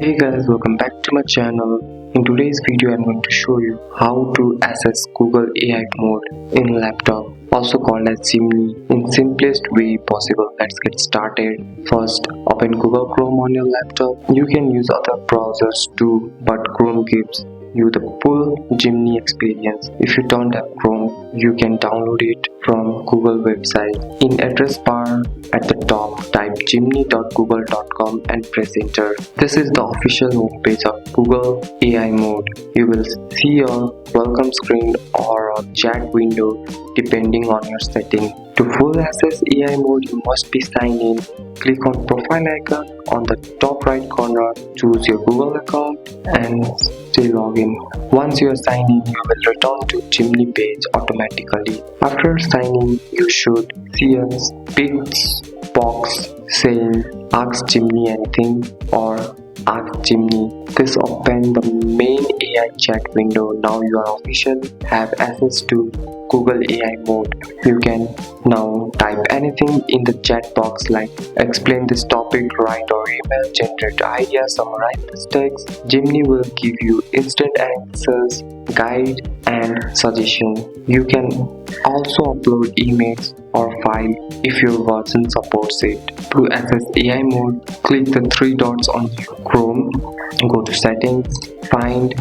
Hey guys, welcome back to my channel. In today's video I'm going to show you how to access Google AI mode in laptop, also called as Gemini, in simplest way possible. Let's get started. First, open Google Chrome on your laptop. You can use other browsers too, but Chrome gives you the full Gemini experience. If you don't have Chrome, you can download it from Google website. In address bar at the top, type gemini.google.com and press enter. This is the official homepage of Google AI mode. You will see a welcome screen or a chat window depending on your setting. To full access AI mode, you must be signed in. Click on profile icon on the top right corner, choose your Google account and stay login. Once you are signed in, you will return to Gemini page automatically. After signing, you should see a big box saying Ask Gemini anything or Ask Gemini. This opens the main AI chat window. Now you are officially have access to Google AI mode. You can now type anything in the chat box like explain this topic, write or email, generate ideas, summarize this text. Gemini will give you instant answers, guide and suggestion. You can also upload emails or file if your version supports it. To access AI mode, click the three dots on Chrome, go to settings, find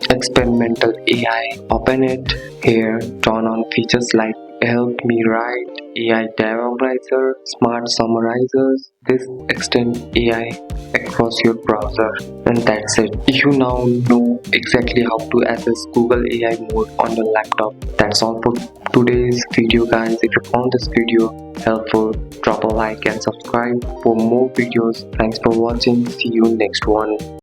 experimental AI, open it. Here, turn on features like help me write, AI diagramizer, smart summarizers. This extends AI across your browser, and that's it. You now know exactly how to access Google AI mode on your laptop. That's all for today's video guys. If you found this video helpful, drop a like and subscribe for more videos. Thanks for watching. See you next one.